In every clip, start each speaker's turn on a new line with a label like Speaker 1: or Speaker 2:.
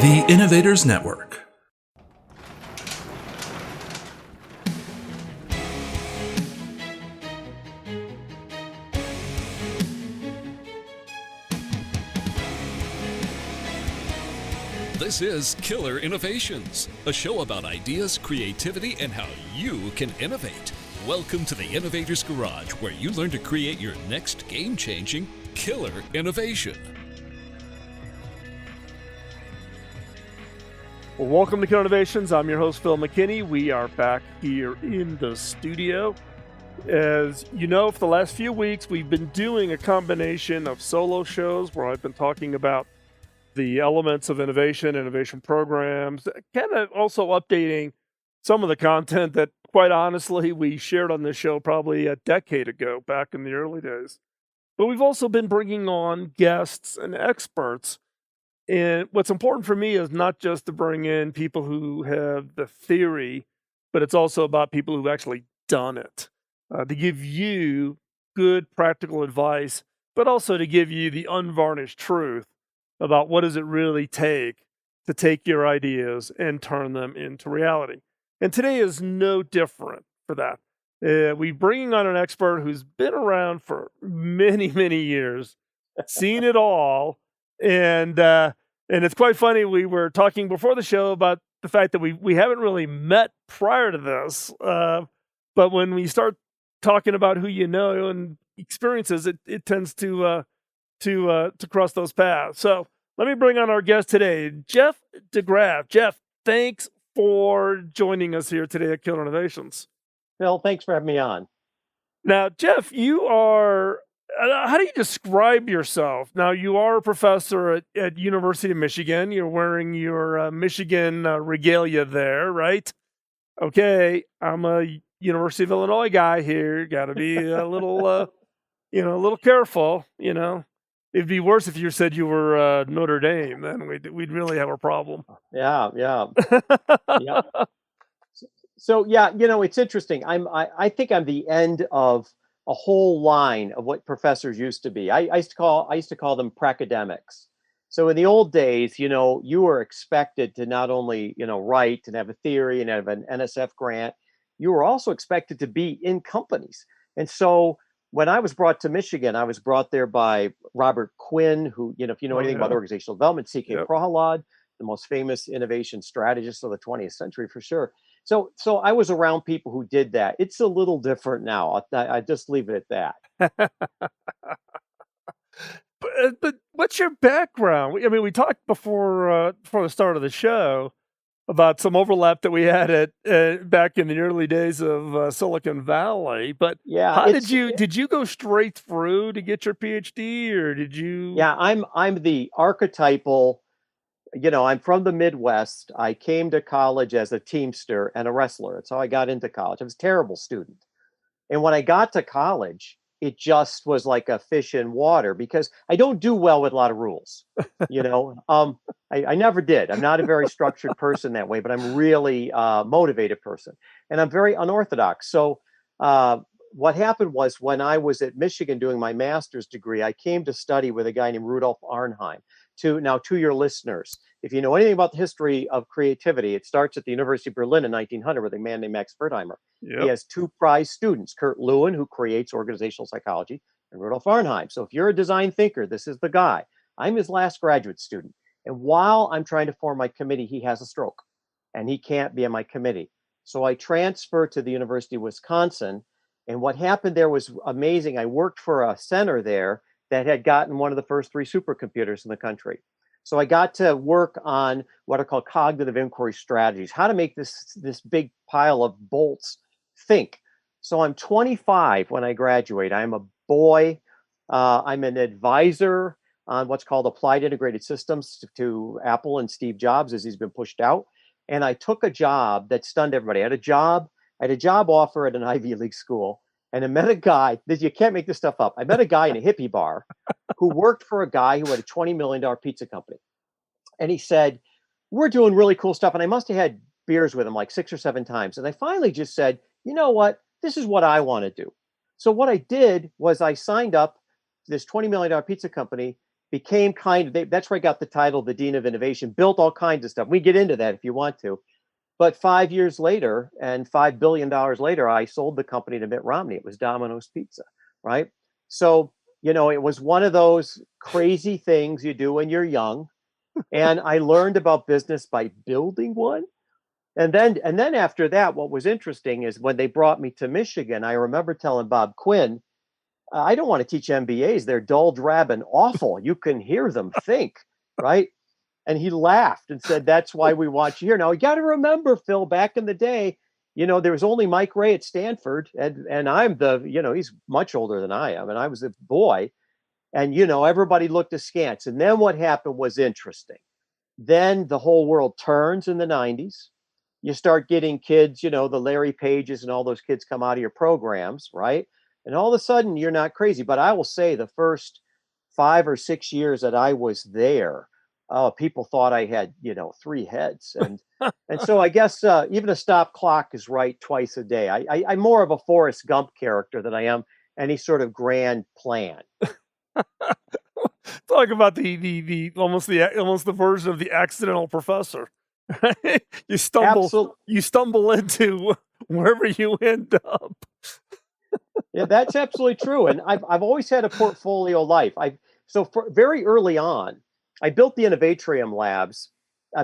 Speaker 1: The Innovators Network.
Speaker 2: This is Killer Innovations, a show about ideas, creativity, and how you can innovate. Welcome to the Innovators Garage, where you learn to create your next game-changing killer innovation.
Speaker 3: Well, welcome to Killer Innovations. I'm your host, Phil McKinney. We are back here in the studio. As you know, for the last few weeks, we've been doing a combination of solo shows where I've been talking about the elements of innovation programs, kind of also updating some of the content that, quite honestly, we shared on this show probably a decade ago, back in the early days. But we've also been bringing on guests and experts. And what's important for me is not just to bring in people who have the theory, but it's also about people who've actually done it, to give you good practical advice, but also to give you the unvarnished truth about what does it really take to take your ideas and turn them into reality. And today is no different for that. We're bringing on an expert who's been around for many, many years, seen it all, and it's quite funny. We were talking before the show about the fact that we haven't really met prior to this, but when we start talking about who you know and experiences, it tends to cross those paths. So let me bring on our guest today, Jeff DeGraff. Jeff, thanks for joining us here today at Killer Innovations.
Speaker 4: Phil, thanks for having me on.
Speaker 3: Now, Jeff, you are, how do you describe yourself? Now, you are a professor at University of Michigan. You're wearing your Michigan regalia there, right? Okay, I'm a University of Illinois guy here. Got to be a little, a little careful, It'd be worse if you said you were Notre Dame. Then we'd really have a problem.
Speaker 4: Yeah. So it's interesting. I think I'm the end of a whole line of what professors used to be. I used to call them pracademics. So in the old days, you were expected to not only write and have a theory and have an NSF grant, you were also expected to be in companies. And so when I was brought to Michigan, I was brought there by Robert Quinn, who, if you know anything about organizational development, C.K. Prahalad, the most famous innovation strategist of the 20th century for sure. So I was around people who did that. It's a little different now. I just leave it at that.
Speaker 3: But what's your background? I mean, we talked before the start of the show about some overlap that we had at back in the early days of Silicon Valley. But
Speaker 4: yeah,
Speaker 3: how did you go straight through to get your PhD, or did you?
Speaker 4: Yeah, I'm the archetypal. I'm from the Midwest. I came to college as a teamster and a wrestler. That's how I got into college. I was a terrible student. And when I got to college, it just was like a fish in water because I don't do well with a lot of rules. I never did. I'm not a very structured person that way, but I'm really a motivated person. And I'm very unorthodox. So what happened was when I was at Michigan doing my master's degree, I came to study with a guy named Rudolf Arnheim. To your listeners, if you know anything about the history of creativity, it starts at the University of Berlin in 1900 with a man named Max Wertheimer. Yep. He has two prize students, Kurt Lewin, who creates organizational psychology, and Rudolf Arnheim. So if you're a design thinker, this is the guy. I'm his last graduate student. And while I'm trying to form my committee, he has a stroke and he can't be on my committee. So I transfer to the University of Wisconsin. And what happened there was amazing. I worked for a center there that had gotten one of the first 3 supercomputers in the country. So I got to work on what are called cognitive inquiry strategies, how to make this big pile of bolts think. So I'm 25 when I graduate. I'm a boy. I'm an advisor on what's called applied integrated systems to Apple and Steve Jobs as he's been pushed out. And I took a job that stunned everybody. I had a job offer at an Ivy League school. And I met a guy, you can't make this stuff up. I met a guy in a hippie bar who worked for a guy who had a $20 million pizza company. And he said, we're doing really cool stuff. And I must have had beers with him like 6 or 7 times. And I finally just said, you know what? This is what I want to do. So what I did was I signed up to this $20 million pizza company became that's where I got the title, the Dean of Innovation, built all kinds of stuff. We get into that if you want to. But 5 years later and $5 billion later, I sold the company to Mitt Romney. It was Domino's Pizza, right? So, it was one of those crazy things you do when you're young. And I learned about business by building one. And then after that, what was interesting is when they brought me to Michigan, I remember telling Bob Quinn, I don't want to teach MBAs. They're dull, drab, and awful. You can hear them think, right? And he laughed and said, that's why we want you here. Now, you got to remember, Phil, back in the day, there was only Mike Ray at Stanford. And I'm he's much older than I am. And I was a boy. And, everybody looked askance. And then what happened was interesting. Then the whole world turns in the 90s. You start getting kids, the Larry Pages and all those kids come out of your programs, right? And all of a sudden, you're not crazy. But I will say the first 5 or 6 years that I was there, people thought I had, 3 heads. And so I guess even a stop clock is right twice a day. I'm more of a Forrest Gump character than I am any sort of grand plan.
Speaker 3: Talk about the almost the version of the accidental professor. You stumble into wherever you end up.
Speaker 4: Yeah, that's absolutely true. And I've always had a portfolio life. Very early on, I built the Innovatrium labs.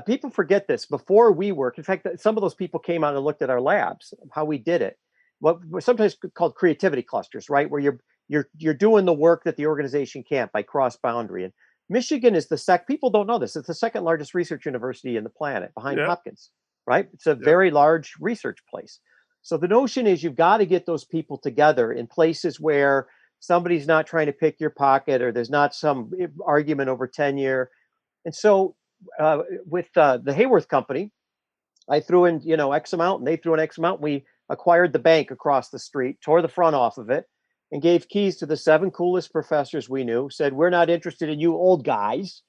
Speaker 4: People forget this. Before we worked, in fact, some of those people came out and looked at our labs, how we did it. What was sometimes called creativity clusters, right? Where you're doing the work that the organization can't by cross boundary. And Michigan is people don't know this. It's the second largest research university in the planet behind Hopkins, right? It's a very large research place. So the notion is you've got to get those people together in places where somebody's not trying to pick your pocket or there's not some argument over tenure. And so with the Hayworth company, I threw in, X amount and they threw in X amount. We acquired the bank across the street, tore the front off of it, and gave keys to the 7 coolest professors we knew, said, we're not interested in you old guys.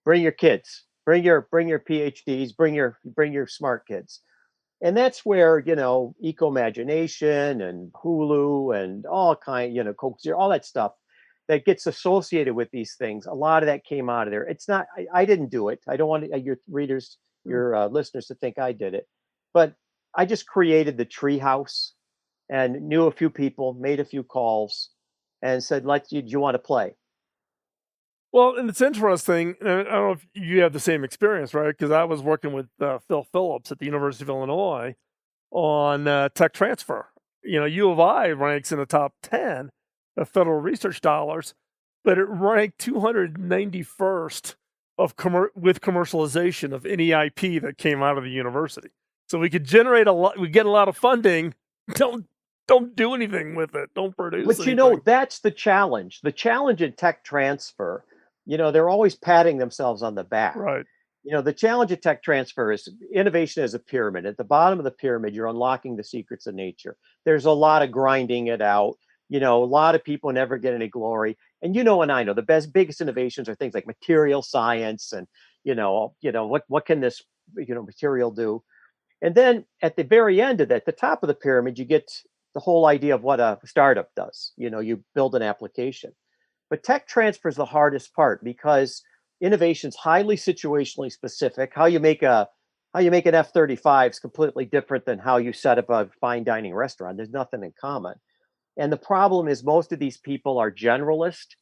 Speaker 4: Bring your kids, bring your PhDs, bring your smart kids. And that's where, Eco-Imagination and Hulu and all Coke Zero, all that stuff that gets associated with these things. A lot of that came out of there. It's not, I didn't do it. I don't want your readers, your listeners to think I did it, but I just created the treehouse and knew a few people, made a few calls and said, do you want to play?
Speaker 3: Well, and it's interesting. And I don't know if you have the same experience, right? Because I was working with Phil Phillips at the University of Illinois on tech transfer. U of I ranks in the top 10 of federal research dollars, but it ranked 291st with commercialization of any IP that came out of the university. So we could generate we get a lot of funding. Don't do anything with it. Don't produce anything.
Speaker 4: That's the challenge. The challenge in tech transfer, they're always patting themselves on the back.
Speaker 3: Right.
Speaker 4: The challenge of tech transfer is innovation as a pyramid. At the bottom of the pyramid, you're unlocking the secrets of nature. There's a lot of grinding it out. A lot of people never get any glory. And and I know the biggest innovations are things like material science and, what can this, material do? And then at the very end of that, the top of the pyramid, you get the whole idea of what a startup does. You build an application. But tech transfer is the hardest part because innovation is highly situationally specific. How you make an F-35 is completely different than how you set up a fine dining restaurant. There's nothing in common. And the problem is most of these people are generalist.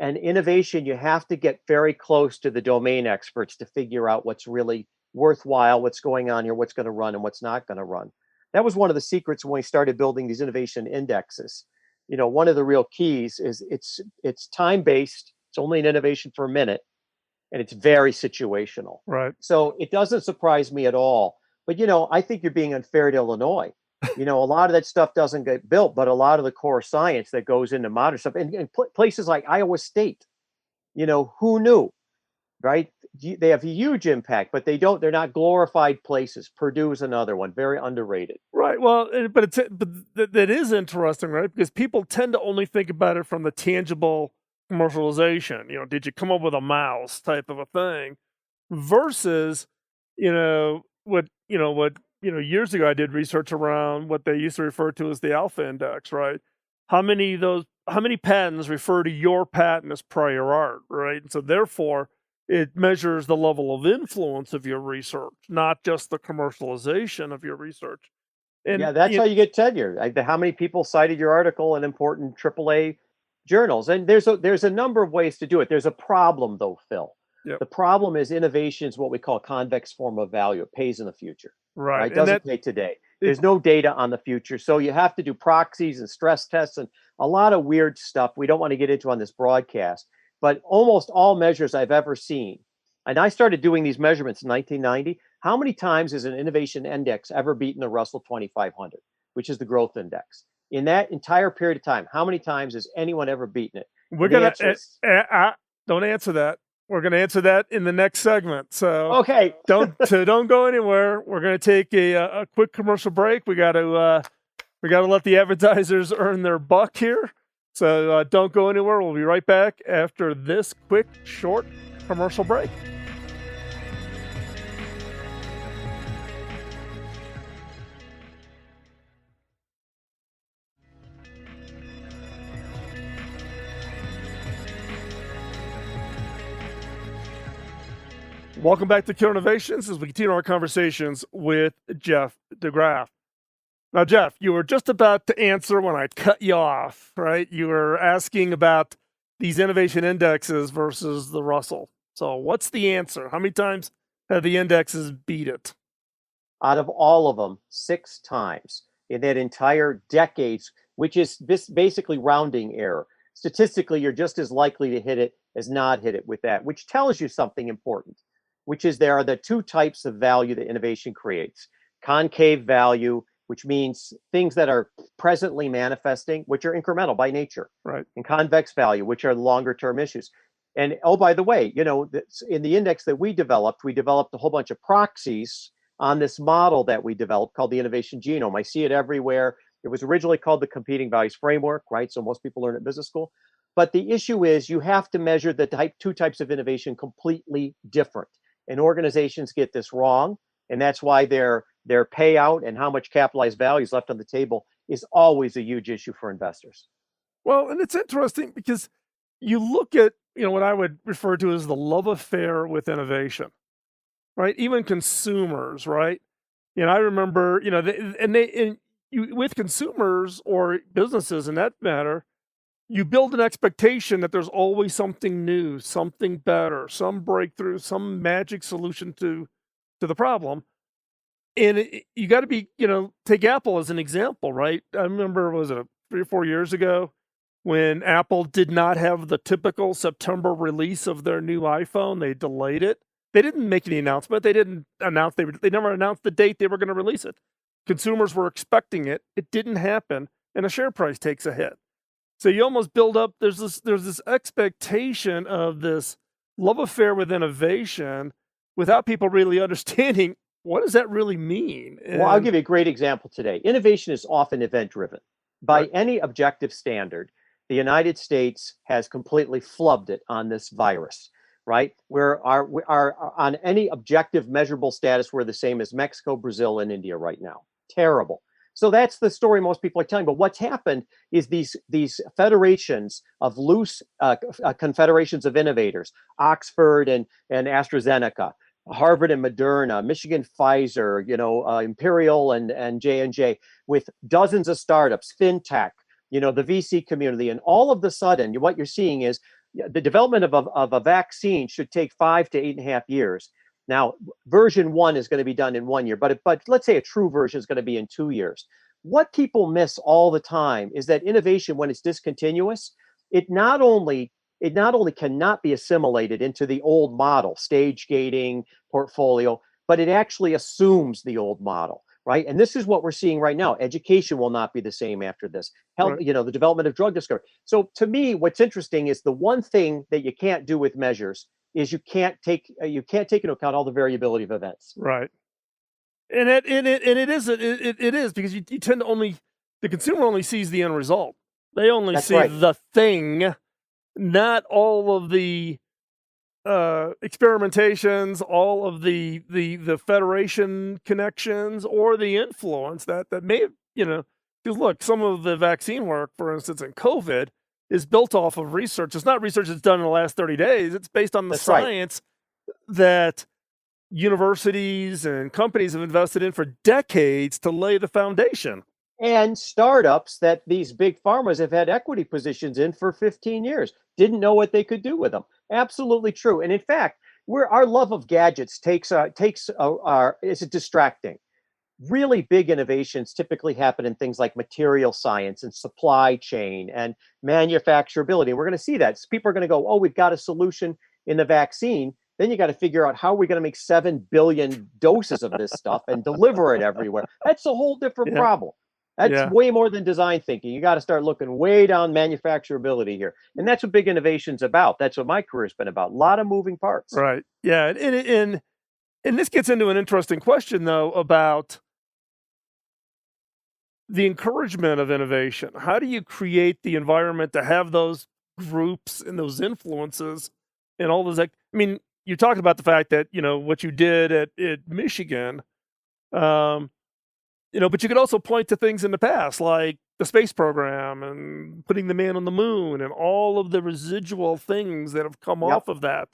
Speaker 4: And innovation, you have to get very close to the domain experts to figure out what's really worthwhile, what's going on here, what's going to run and what's not going to run. That was one of the secrets when we started building these innovation indexes. One of the real keys is it's time-based. It's only an innovation for a minute, and it's very situational.
Speaker 3: Right.
Speaker 4: So it doesn't surprise me at all. But, I think you're being unfair to Illinois. A lot of that stuff doesn't get built, but a lot of the core science that goes into modern stuff and places like Iowa State, who knew, right? They have a huge impact, but they're not glorified places. Purdue is another one, very underrated.
Speaker 3: Right. Well, but that is interesting, right? Because people tend to only think about it from the tangible commercialization. Did you come up with a mouse type of a thing versus, what years ago I did research around what they used to refer to as the alpha index, right? How many of those how many patents refer to your patent as prior art, right? And so therefore, it measures the level of influence of your research, not just the commercialization of your research.
Speaker 4: Yeah,
Speaker 3: And
Speaker 4: that's how you get tenure. How many people cited your article in important AAA journals? And there's a number of ways to do it. There's a problem though, Phil.
Speaker 3: yep,
Speaker 4: The problem is innovation is what we call a convex form of value. It pays in the future, right?
Speaker 3: right.
Speaker 4: It
Speaker 3: And
Speaker 4: doesn't
Speaker 3: that
Speaker 4: pay today.
Speaker 3: it,
Speaker 4: There's no data on the future. So you have to do proxies and stress tests and a lot of weird stuff we don't want to get into on this broadcast. But almost all measures I've ever seen, and I started doing these measurements in 1990. How many times has an innovation index ever beaten the Russell 2500, which is the growth index? In that entire period of time, how many times has anyone ever beaten it?
Speaker 3: we're
Speaker 4: And the
Speaker 3: gonna
Speaker 4: answer is
Speaker 3: don't answer that. We're gonna answer that in the next segment. So
Speaker 4: okay.
Speaker 3: don't go anywhere. We're gonna take a quick commercial break. We got to let the advertisers earn their buck here. So don't go anywhere. We'll be right back after this quick, short commercial break. Welcome back to Killer Innovations as we continue our conversations with Jeff DeGraff. Now, Jeff, you were just about to answer when I cut you off, right? You were asking about these innovation indexes versus the Russell. So what's the answer? How many times have the indexes beat it?
Speaker 4: Out of all of them, 6 times in that entire decades, which is basically rounding error. Statistically, you're just as likely to hit it as not hit it with that, which tells you something important, which is there are the 2 types of value that innovation creates. Concave value, which means things that are presently manifesting, which are incremental by nature,
Speaker 3: Right.
Speaker 4: and convex value, which are longer term issues. And oh, by the way, in the index that we developed a whole bunch of proxies on this model that we developed called the innovation genome. I see it everywhere. It was originally called the competing values framework, right? So most people learn at business school. But the issue is you have to measure the 2 types of innovation completely different. And organizations get this wrong. And that's why their payout and how much capitalized value is left on the table is always a huge issue for investors.
Speaker 3: Well, and it's interesting because you look at, what I would refer to as the love affair with innovation, right? Even consumers, right? I remember, with consumers or businesses in that matter, you build an expectation that there's always something new, something better, some breakthrough, some magic solution to the problem. And you got to be, take Apple as an example, right? I remember, was it 3 or 4 years ago when Apple did not have the typical September release of their new iPhone? They delayed it. They didn't make any announcement. They didn't announce, they never announced the date they were going to release it. Consumers were expecting it. It didn't happen. And the share price takes a hit. So you almost build up, there's this expectation of this love affair with innovation without people really understanding what does that really mean.
Speaker 4: Well, I'll give you a great example today. Innovation is often event driven. By
Speaker 3: Right.
Speaker 4: any objective standard, the United States has completely flubbed it on this virus, right? We are on any objective measurable status, we're the same as Mexico, Brazil, and India right now. Terrible. So that's the story most people are telling. But what's happened is these federations of loose confederations of innovators, Oxford and AstraZeneca, Harvard and Moderna, Michigan Pfizer, Imperial and J&J, with dozens of startups, fintech, the VC community, and all of the sudden, what you're seeing is the development of a vaccine should take 5 to 8.5 years. Now, version 1 is going to be done in 1 year, but let's say a true version is going to be in 2 years. What people miss all the time is that innovation, when it's discontinuous, it not only cannot be assimilated into the old model, stage gating, portfolio, but it actually assumes the old model, right? And this is what we're seeing right now. Education will not be the same after this. Health,
Speaker 3: Right.
Speaker 4: the development of drug discovery. So to me, what's interesting is the one thing that you can't do with measures is you can't take into account all the variability of events.
Speaker 3: Right. And it is because you tend to the consumer only sees the end result. They only
Speaker 4: That's
Speaker 3: see
Speaker 4: right.
Speaker 3: the thing, not all of the experimentations, all of the federation connections, or the influence that may have, because look, some of the vaccine work, for instance, in COVID, is built off of research. It's not research that's done in the last 30 days. It's based on the
Speaker 4: That's right.
Speaker 3: science that universities and companies have invested in for decades to lay the foundation.
Speaker 4: And startups that these big pharmas have had equity positions in for 15 years didn't know what they could do with them. Absolutely true. And in fact, our love of gadgets is distracting. Really big innovations typically happen in things like material science and supply chain and manufacturability. We're going to see that. So people are going to go, oh, we've got a solution in the vaccine. Then you got to figure out how are we going to make 7 billion doses of this stuff and deliver it everywhere. That's a whole different problem. That's way more than design thinking. You got to start looking way down manufacturability here. And that's what big innovation's about. That's what my career's been about. A lot of moving parts.
Speaker 3: Right. Yeah. And this gets into an interesting question, though, about the encouragement of innovation. How do you create the environment to have those groups and those influences and all those? I mean, you talked about the fact that, what you did at Michigan, but you could also point to things in the past, like the space program and putting the man on the moon and all of the residual things that have come off of that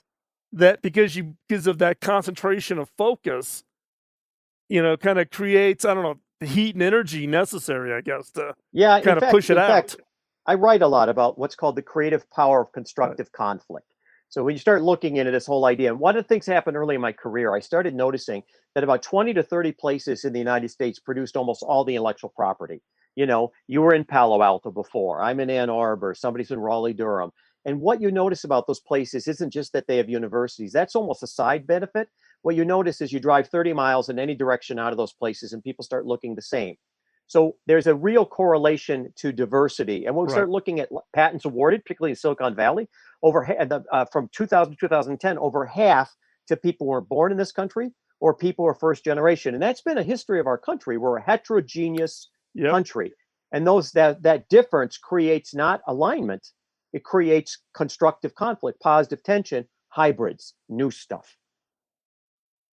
Speaker 3: because of that concentration of focus, kind of creates, I don't know, the heat and energy necessary, I guess, to kind of push it out.
Speaker 4: Fact, I write a lot about what's called the creative power of constructive conflict. So when you start looking into this whole idea, and one of the things happened early in my career, I started noticing that about 20 to 30 places in the United States produced almost all the intellectual property. You were in Palo Alto before. I'm in Ann Arbor. Somebody's in Raleigh-Durham. And what you notice about those places isn't just that they have universities. That's almost a side benefit. What you notice is you drive 30 miles in any direction out of those places and people start looking the same. So there's a real correlation to diversity. And when we start looking at patents awarded, particularly in Silicon Valley, from 2000 to 2010, over half to people who were born in this country or people who are first generation. And that's been a history of our country. We're a heterogeneous country. And that difference creates not alignment, it creates constructive conflict, positive tension, hybrids, new stuff.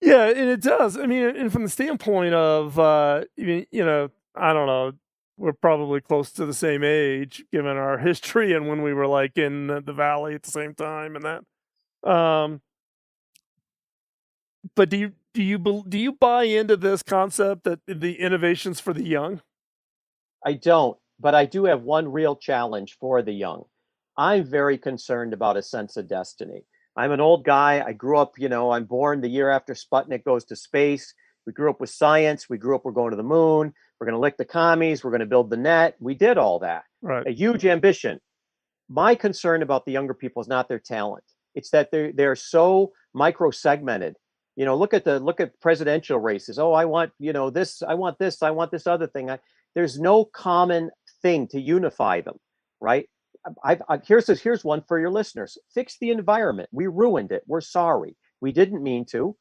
Speaker 3: Yeah, and it does. I mean, and from the standpoint of, I don't know, we're probably close to the same age, given our history and when we were like in the Valley at the same time and that. But do you buy into this concept that the innovations for the young?
Speaker 4: I don't, but I do have one real challenge for the young. I'm very concerned about a sense of destiny. I'm an old guy. I grew up, I'm born the year after Sputnik goes to space. We grew up with science. We're going to the moon. We're going to lick the commies. We're going to build the net. We did all that.
Speaker 3: Right.
Speaker 4: A huge ambition. My concern about the younger people is not their talent. It's that they're so micro-segmented. Look at presidential races. Oh, I want, this, I want this, I want this other thing. There's no common thing to unify them, right? Here's one for your listeners. Fix the environment. We ruined it. We're sorry. We didn't mean to.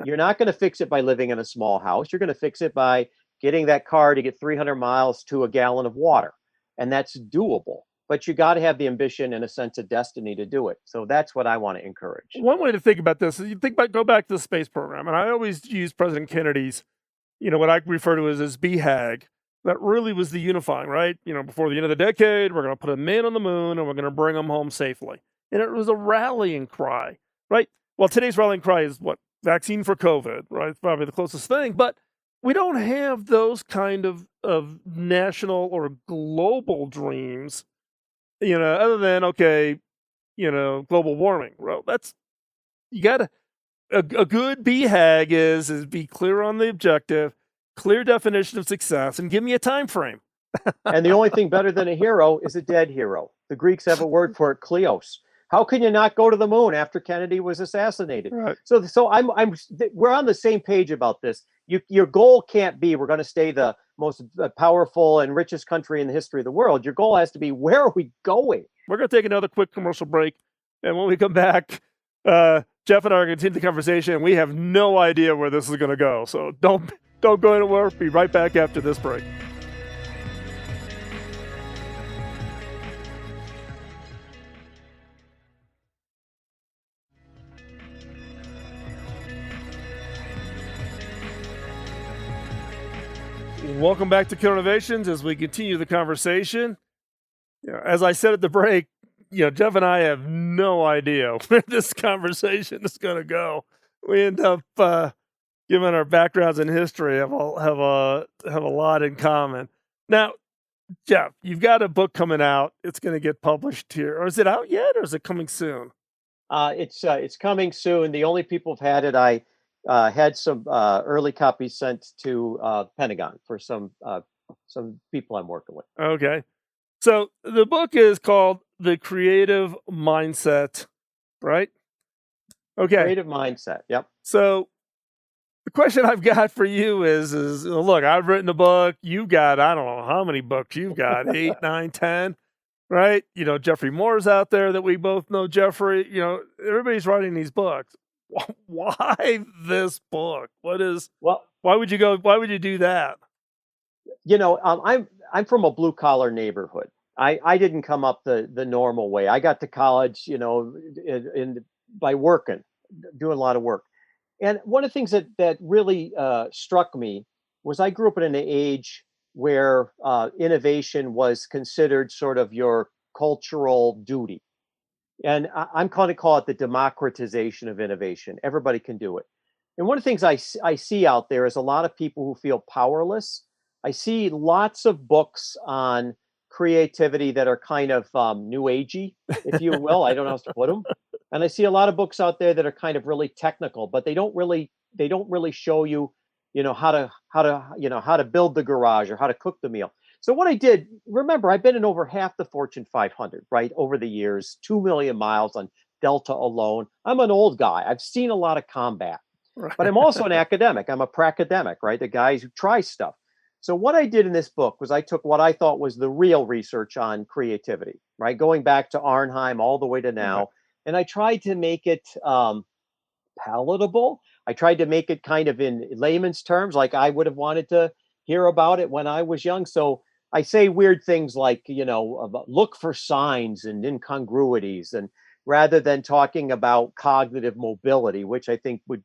Speaker 4: You're not going to fix it by living in a small house. You're going to fix it by getting that car to get 300 miles to a gallon of water. And that's doable. But you got to have the ambition and a sense of destiny to do it. So that's what I want to encourage.
Speaker 3: One way to think about this is go back to the space program. And I always use President Kennedy's, what I refer to as BHAG. That really was the unifying, right? Before the end of the decade, we're going to put a man on the moon and we're going to bring them home safely. And it was a rallying cry, right? Well, today's rallying cry is what? Vaccine for COVID, right? It's probably the closest thing. But we don't have those kind of national or global dreams, other than, global warming. Well, you got to, a good BHAG is be clear on the objective, clear definition of success, and give me a time frame.
Speaker 4: And the only thing better than a hero is a dead hero. The Greeks have a word for it, kleos. How can you not go to the moon after Kennedy was assassinated? Right. So we're on the same page about this. Your goal can't be we're going to stay the most powerful and richest country in the history of the world. Your goal has to be where are we going? We're
Speaker 3: going to take another quick commercial break, and when we come back, Jeff and I are going to continue the conversation. We have no idea where this is going to go, so don't go anywhere. Be right back after this break. Welcome back to Killer Innovations as we continue the conversation. As I said at the break, Jeff and I have no idea where this conversation is going to go. We end up, given our backgrounds in history, have a lot in common. Now, Jeff, you've got a book coming out. It's going to get published here, or is it out yet, or is it coming soon?
Speaker 4: It's coming soon. The only people who've had it, I had some early copies sent to Pentagon for some people I'm working with.
Speaker 3: Okay, so the book is called The Creative Mindset, right? Okay,
Speaker 4: Creative Mindset. Yep.
Speaker 3: So the question I've got for you is look, I've written a book. You've got, I don't know how many books you've got, 8, 9, 10, right? Jeffrey Moore's out there that we both know. Jeffrey, everybody's writing these books. Why this book? Why would you do that?
Speaker 4: I'm from a blue collar neighborhood. I didn't come up the normal way. I got to college, by working, doing a lot of work. And one of the things that really struck me was I grew up in an age where innovation was considered sort of your cultural duty. And I'm going to call it the democratization of innovation. Everybody can do it. And one of the things I see out there is a lot of people who feel powerless. I see lots of books on creativity that are kind of new agey, if you will. I don't know how else to put them. And I see a lot of books out there that are kind of really technical, but they don't really show you, how to build the garage or how to cook the meal. So what I did, remember, I've been in over half the Fortune 500, right, over the years, 2 million miles on Delta alone. I'm an old guy. I've seen a lot of combat, but I'm also an academic. I'm a pracademic, right? The guys who try stuff. So what I did in this book was I took what I thought was the real research on creativity, right? Going back to Arnheim all the way to now. And I tried to make it palatable. I tried to make it kind of in layman's terms, like I would have wanted to hear about it when I was young. So I say weird things like, look for signs and incongruities, and rather than talking about cognitive mobility, which I think would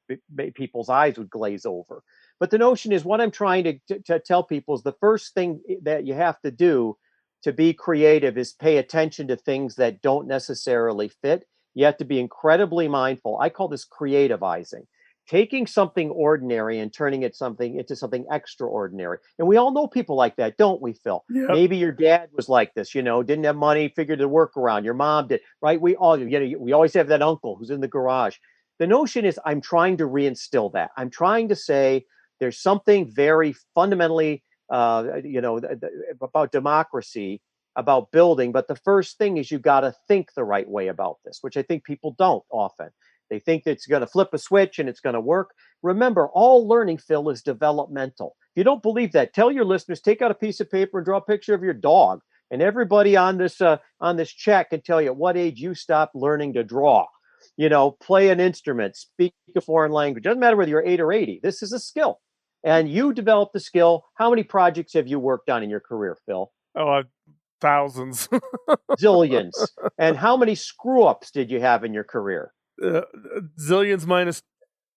Speaker 4: people's eyes would glaze over. But the notion is, what I'm trying to tell people is the first thing that you have to do to be creative is pay attention to things that don't necessarily fit. You have to be incredibly mindful. I call this creativizing. Taking something ordinary and turning it into something extraordinary. And we all know people like that, don't we, Phil?
Speaker 3: Yep.
Speaker 4: Maybe your dad was like this, didn't have money, figured to work around. Your mom did, right? We all, we always have that uncle who's in the garage. The notion is I'm trying to reinstill that. I'm trying to say there's something very fundamentally, about democracy, about building. But the first thing is you got to think the right way about this, which I think people don't often. They think that it's going to flip a switch and it's going to work. Remember, all learning, Phil, is developmental. If you don't believe that, tell your listeners, take out a piece of paper and draw a picture of your dog. And everybody on this chat can tell you at what age you stopped learning to draw. Play an instrument, speak a foreign language. Doesn't matter whether you're 8 or 80. This is a skill. And you develop the skill. How many projects have you worked on in your career, Phil?
Speaker 3: Oh, thousands.
Speaker 4: Zillions. And how many screw-ups did you have in your career?
Speaker 3: Zillions minus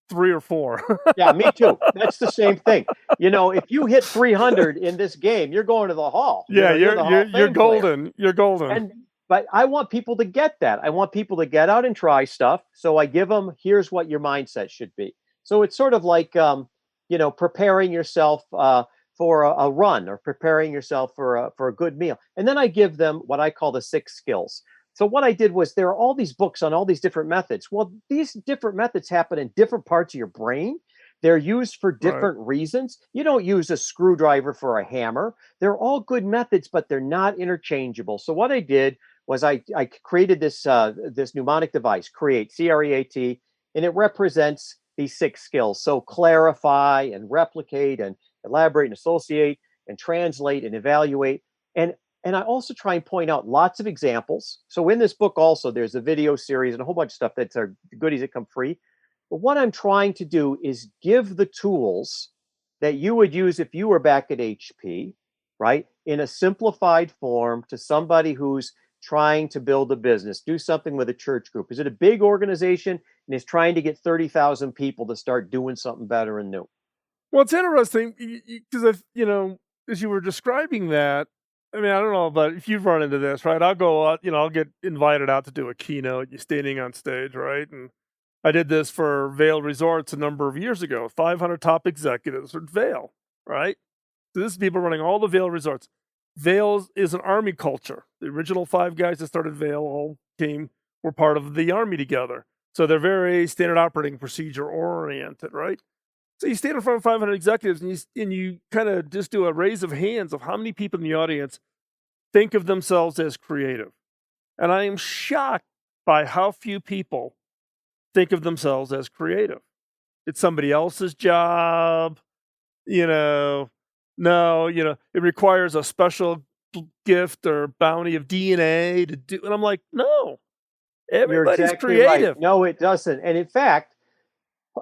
Speaker 3: 3 or 4.
Speaker 4: Yeah, me too. That's the same thing. If you hit 300 in this game, you're going to the hall.
Speaker 3: Yeah, you're golden. You're golden.
Speaker 4: But I want people to get that. I want people to get out and try stuff. So I give them, here's what your mindset should be. So it's sort of like, preparing yourself for a run, or preparing yourself for a good meal. And then I give them what I call the 6 skills. So what I did was, there are all these books on all these different methods. Well, these different methods happen in different parts of your brain. They're used for different reasons. You don't use a screwdriver for a hammer. They're all good methods, but they're not interchangeable. So what I did was I created this mnemonic device, CREATE, CREAT, and it represents these 6 skills. So clarify and replicate and elaborate and associate and translate and evaluate. And I also try and point out lots of examples. So in this book also, there's a video series and a whole bunch of stuff that's our goodies that come free. But what I'm trying to do is give the tools that you would use if you were back at HP, right, in a simplified form to somebody who's trying to build a business, do something with a church group. Is it a big organization and is trying to get 30,000 people to start doing something better and new?
Speaker 3: Well, it's interesting because, as you were describing that, I mean, I don't know, but if you've run into this, right? I'll go out, I'll get invited out to do a keynote. You're standing on stage, right? And I did this for Vail Resorts a number of years ago. 500 top executives at Vail, right? So this is people running all the Vail resorts. Vail is an army culture. The original 5 guys that started Vail all were part of the army together. So they're very standard operating procedure oriented, right? So you stand in front of 500 executives and you kind of just do a raise of hands of how many people in the audience think of themselves as creative. And I am shocked by how few people think of themselves as creative. It's somebody else's job, no, it requires a special gift or bounty of DNA to do. And I'm like, no, everybody's
Speaker 4: You're exactly
Speaker 3: creative.
Speaker 4: right. No, it doesn't. And in fact,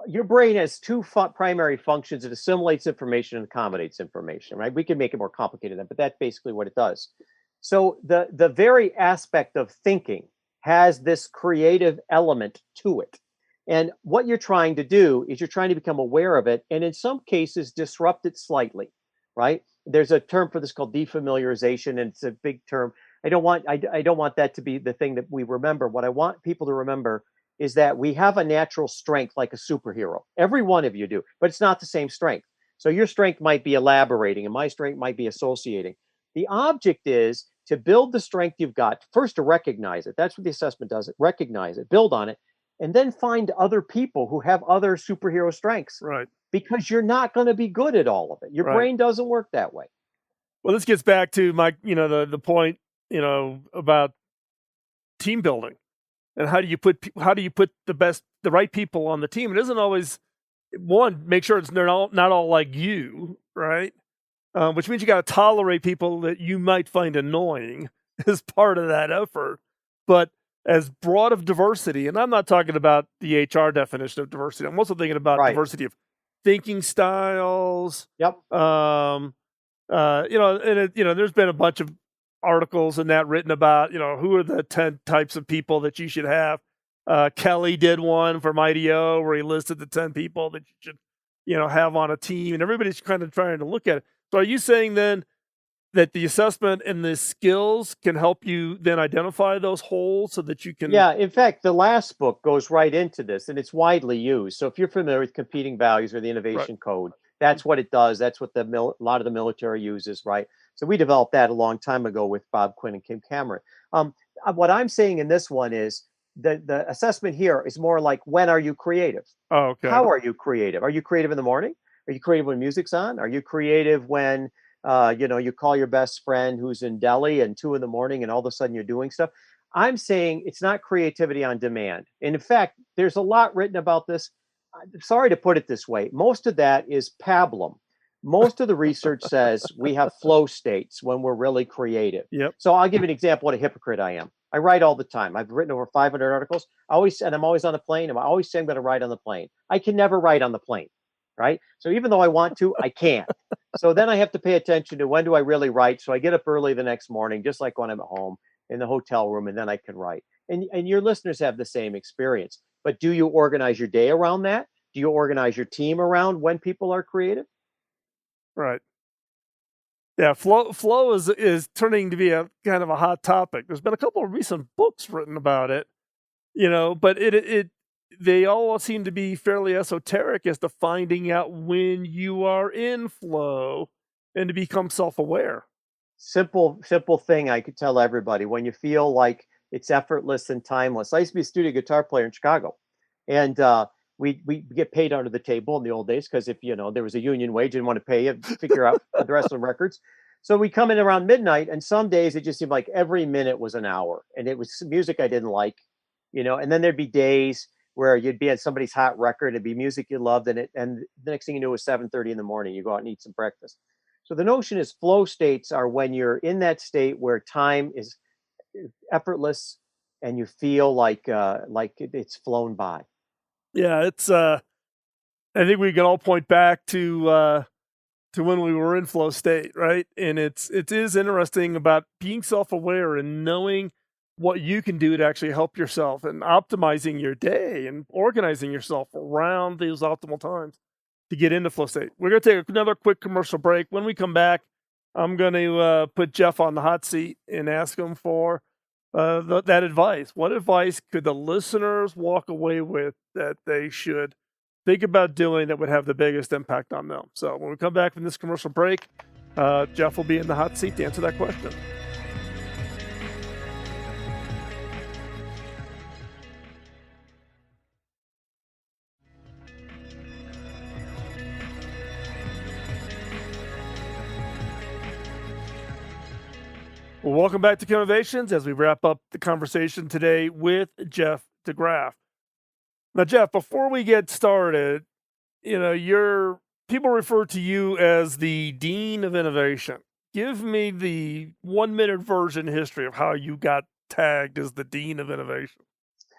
Speaker 4: your brain has 2 primary functions. It assimilates information and accommodates information, right? We can make it more complicated than that, but that's basically what it does. So the very aspect of thinking has this creative element to it. And what you're trying to do is you're trying to become aware of it, and in some cases disrupt it slightly, right? There's a term for this called defamiliarization, and it's a big term. I don't want that to be the thing that we remember. What I want people to remember is that we have a natural strength like a superhero. Every one of you do, but it's not the same strength. So your strength might be elaborating, and my strength might be associating. The object is to build the strength you've got, first to recognize it. That's what the assessment does. It recognize it, build on it, and then find other people who have other superhero strengths.
Speaker 3: Right.
Speaker 4: Because you're not going to be good at all of it. Your brain doesn't work that way.
Speaker 3: Well, this gets back to my, the point, about team building, and how do you put the right people on the team? It isn't always make sure they're not all like you, right? Which means you got to tolerate people that you might find annoying as part of that effort. But as broad of diversity, and I'm not talking about the HR definition of diversity. I'm also thinking about diversity of thinking styles.
Speaker 4: Yep.
Speaker 3: There's been a bunch of articles and that written about, who are the 10 types of people that you should have. Kelly did one from IDEO where he listed the 10 people that you should, have on a team, and everybody's kind of trying to look at it. So are you saying then that the assessment and the skills can help you then identify those holes so that you can...
Speaker 4: Yeah, in fact, the last book goes right into this, and it's widely used. So if you're familiar with competing values or the innovation code, that's what it does. That's what a lot of the military uses, right? So we developed that a long time ago with Bob Quinn and Kim Cameron. What I'm saying in this one is the assessment here is more like, when are you creative?
Speaker 3: Oh, okay.
Speaker 4: How are you creative? Are you creative in the morning? Are you creative when music's on? Are you creative when you call your best friend who's in Delhi and 2 a.m. and all of a sudden you're doing stuff? I'm saying it's not creativity on demand. And in fact, there's a lot written about this. I'm sorry to put it this way. Most of that is pablum. Most of the research says we have flow states when we're really creative.
Speaker 3: Yep.
Speaker 4: So I'll give you an example what a hypocrite I am. I write all the time. I've written over 500 articles. I'm always on the plane. I'm always saying I'm going to write on the plane. I can never write on the plane, right? So even though I want to, I can't. So then I have to pay attention to when do I really write. So I get up early the next morning, just like when I'm at home in the hotel room, and then I can write. And your listeners have the same experience. But do you organize your day around that? Do you organize your team around when people are creative?
Speaker 3: Right. Yeah, flow is turning to be a kind of a hot topic. There's been a couple of recent books written about it, but they all seem to be fairly esoteric as to finding out when you are in flow and to become self-aware.
Speaker 4: Simple thing I could tell everybody: when you feel like it's effortless and timeless. I used to be a studio guitar player in Chicago, and we get paid under the table in the old days because if there was a union wage, didn't want to pay you, figure out the rest of the records. So we come in around midnight, and some days it just seemed like every minute was an hour, and it was music I didn't like, and then there'd be days where you'd be at somebody's hot record, it'd be music you loved, and the next thing you knew it was 7:30 in the morning. You go out and eat some breakfast. So the notion is flow states are when you're in that state where time is effortless and you feel like it's flown by.
Speaker 3: Yeah, it's I think we can all point back to when we were in flow state, right? And it is interesting about being self-aware and knowing what you can do to actually help yourself and optimizing your day and organizing yourself around those optimal times to get into flow state. We're going to take another quick commercial break. When we come back, I'm going to put Jeff on the hot seat and ask him for that advice. What advice could the listeners walk away with that they should think about doing that would have the biggest impact on them? So when we come back from this commercial break, Jeff will be in the hot seat to answer that question. Well, welcome back to Connovations as we wrap up the conversation today with Jeff DeGraff. Now, Jeff, before we get started, your people refer to you as the Dean of Innovation. Give me the 1-minute version history of how you got tagged as the Dean of Innovation.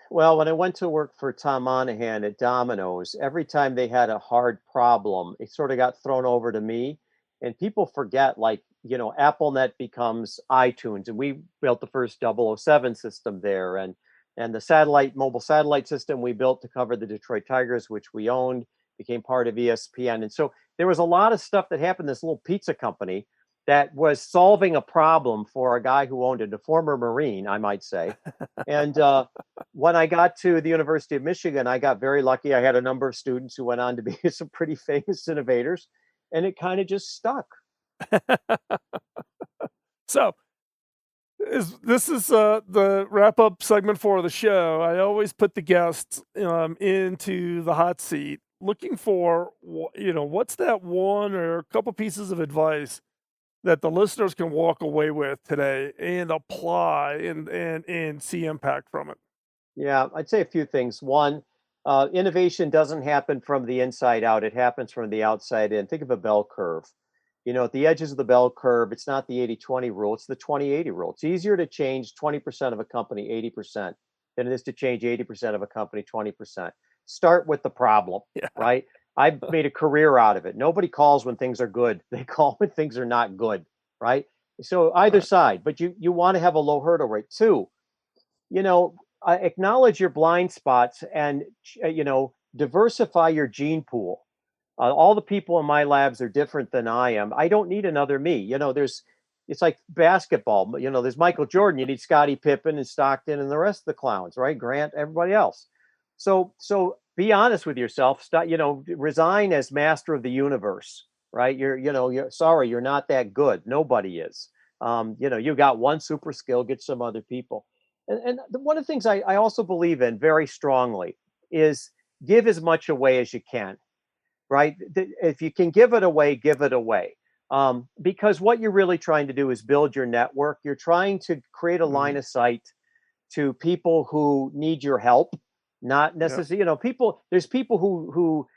Speaker 4: Well, when I went to work for Tom Monahan at Domino's, every time they had a hard problem, it sort of got thrown over to me. And people forget, like, AppleNet becomes iTunes, and we built the first 007 system there. And the mobile satellite system we built to cover the Detroit Tigers, which we owned, became part of ESPN. And so there was a lot of stuff that happened in this little pizza company that was solving a problem for a guy who owned it, a former Marine, I might say. And when I got to the University of Michigan, I got very lucky. I had a number of students who went on to be some pretty famous innovators, and it kind of just stuck.
Speaker 3: So, this is the wrap up segment for the show. I always put the guests into the hot seat looking for, what's that one or a couple pieces of advice that the listeners can walk away with today and apply and see impact from it.
Speaker 4: Yeah, I'd say a few things. One, innovation doesn't happen from the inside out, it happens from the outside in. Think of a bell curve. At the edges of the bell curve, it's not the 80-20 rule, it's the 20-80 rule. It's easier to change 20% of a company 80% than it is to change 80% of a company 20%. Start with the problem,
Speaker 3: Yeah.
Speaker 4: right? I've made a career out of it. Nobody calls when things are good. They call when things are not good, right? So either
Speaker 3: Right.
Speaker 4: side, but you want to have a low hurdle rate. Two, acknowledge your blind spots and diversify your gene pool. All the people in my labs are different than I am. I don't need another me. It's like basketball. There's Michael Jordan. You need Scottie Pippen and Stockton and the rest of the clowns, right? Grant, everybody else. So be honest with yourself. Resign as master of the universe, right? You're sorry, you're not that good. Nobody is. You got one super skill. Get some other people. And one of the things I also believe in very strongly is give as much away as you can, right? If you can give it away, give it away. Because what you're really trying to do is build your network. You're trying to create a line of sight to people who need your help, not necessarily, there's people who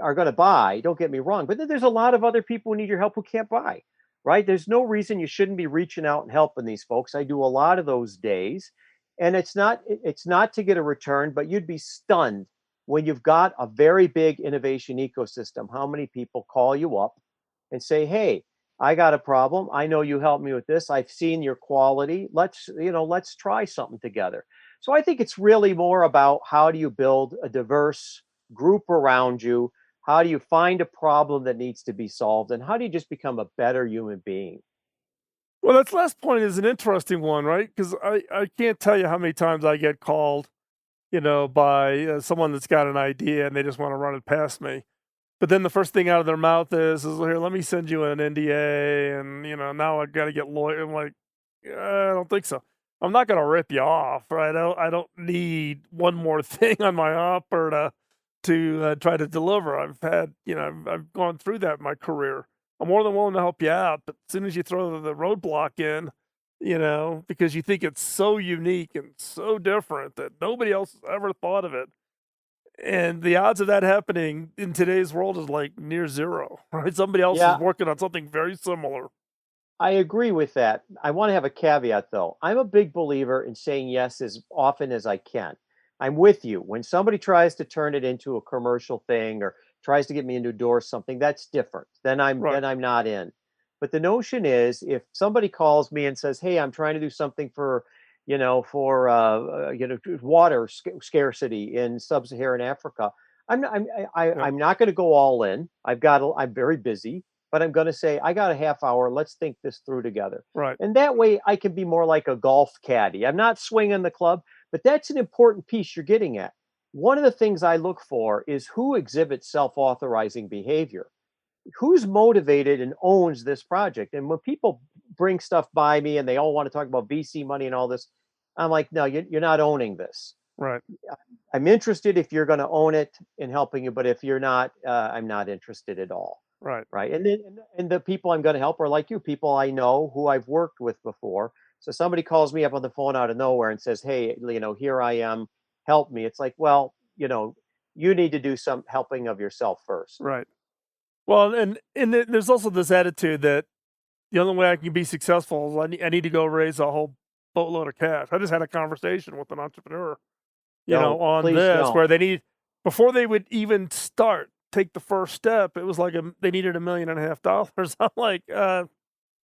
Speaker 4: are going to buy, don't get me wrong, but then there's a lot of other people who need your help who can't buy, right? There's no reason you shouldn't be reaching out and helping these folks. I do a lot of those days. And it's not to get a return, but you'd be stunned when you've got a very big innovation ecosystem, how many people call you up and say, hey, I got a problem. I know you helped me with this. I've seen your quality. Let's try something together. So I think it's really more about how do you build a diverse group around you? How do you find a problem that needs to be solved? And how do you just become a better human being?
Speaker 3: Well, that last point is an interesting one, right? Because I can't tell you how many times I get called, by someone that's got an idea and they just want to run it past me. But then the first thing out of their mouth is here, let me send you an NDA, and now I got to get lawyer. I'm like, I don't think so. I'm not going to rip you off, right? I don't need one more thing on my offer to try to deliver. I've gone through that in my career. I'm more than willing to help you out, but as soon as you throw the roadblock in, because you think it's so unique and so different that nobody else has ever thought of it. And the odds of that happening in today's world is like near zero, right? Somebody else is
Speaker 4: Yeah,
Speaker 3: working on something very similar.
Speaker 4: I agree with that. I want to have a caveat, though. I'm a big believer in saying yes as often as I can. I'm with you. When somebody tries to turn it into a commercial thing or tries to get me into endorse something, that's different. Then I'm
Speaker 3: Right.
Speaker 4: then I'm not in. But the notion is, if somebody calls me and says, "Hey, I'm trying to do something for water scarcity in sub-Saharan Africa," I'm not,
Speaker 3: Yeah.
Speaker 4: I'm not going to go all in. I'm very busy. but I'm going to say, I got a half hour. Let's think this through together.
Speaker 3: Right.
Speaker 4: And that way I can be more like a golf caddy. I'm not swinging the club, but that's an important piece you're getting at. One of the things I look for is who exhibits self-authorizing behavior. Who's motivated and owns this project? And when people bring stuff by me and they all want to talk about VC money and all this, I'm like, no, you're not owning this.
Speaker 3: Right.
Speaker 4: I'm interested if you're going to own it and helping you, but if you're not, I'm not interested at all.
Speaker 3: Right.
Speaker 4: Right. And the people I'm going to help are like you, people I know who I've worked with before. So somebody calls me up on the phone out of nowhere and says, hey, here I am, help me. It's like, well, you need to do some helping of yourself first.
Speaker 3: Right. Well, and there's also this attitude that the only way I can be successful is I need to go raise a whole boatload of cash. I just had a conversation with an entrepreneur, on this, where before they would even take the first step, it was like they needed $1.5 million. I'm like,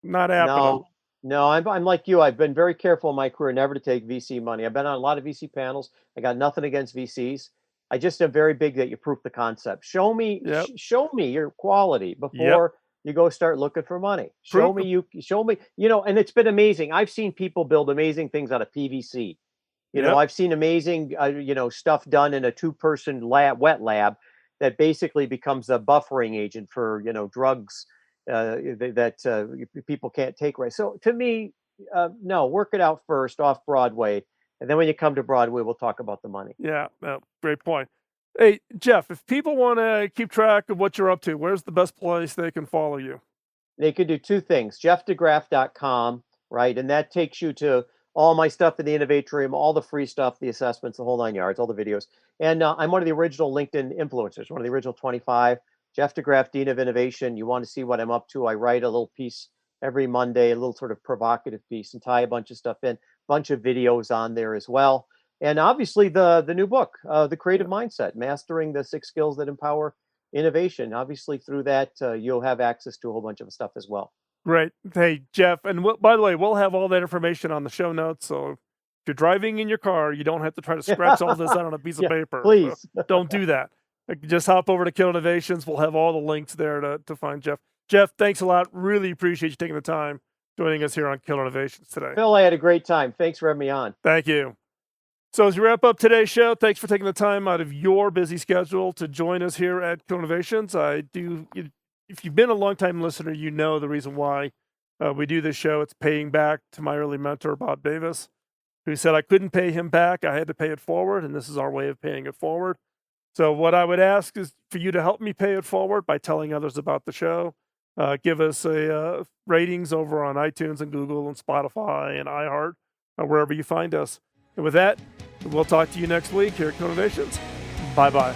Speaker 3: not happening.
Speaker 4: No, I'm like you. I've been very careful in my career never to take VC money. I've been on a lot of VC panels. I got nothing against VCs. I just am very big that you proof the concept. Show me your quality before you go start looking for money. Show me, and it's been amazing. I've seen people build amazing things out of PVC. I've seen amazing, stuff done in a 2-person wet lab that basically becomes a buffering agent for, drugs that people can't take right. So to me, no, work it out first off Broadway. And then when you come to Broadway, we'll talk about the money.
Speaker 3: Yeah, great point. Hey, Jeff, if people want to keep track of what you're up to, where's the best place they can follow you?
Speaker 4: They could do 2 things, jeffdegraff.com, right? And that takes you to all my stuff in the Innovatorium, all the free stuff, the assessments, the whole 9 yards, all the videos. And I'm one of the original LinkedIn influencers, one of the original 25. Jeff DeGraff, Dean of Innovation. You want to see what I'm up to? I write a little piece every Monday, a little sort of provocative piece, and tie a bunch of stuff in, bunch of videos on there as well. And obviously the new book, The Creative Mindset, Mastering the 6 Skills That Empower Innovation. Obviously through that, you'll have access to a whole bunch of stuff as well.
Speaker 3: Great. Hey, Jeff, and by the way, we'll have all that information on the show notes. So if you're driving in your car, you don't have to try to scratch all this out on a piece of paper.
Speaker 4: Please.
Speaker 3: So don't do that. Just hop over to Kill Innovations. We'll have all the links there to find Jeff. Jeff, thanks a lot. Really appreciate you taking the time joining us here on Kill Innovations today.
Speaker 4: Phil, I had a great time. Thanks for having me on.
Speaker 3: Thank you. So as we wrap up today's show, thanks for taking the time out of your busy schedule to join us here at Kill Innovations. If you've been a longtime listener, you know the reason why we do this show. It's paying back to my early mentor, Bob Davis, who said I couldn't pay him back. I had to pay it forward, and this is our way of paying it forward. So what I would ask is for you to help me pay it forward by telling others about the show. Give us a ratings over on iTunes and Google and Spotify and iHeart, wherever you find us. And with that, we'll talk to you next week here at Innovations. Bye-bye.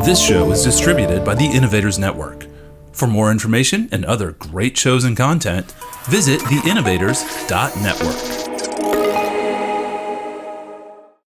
Speaker 1: This show is distributed by the Innovators Network. For more information and other great shows and content, visit theinnovators.network.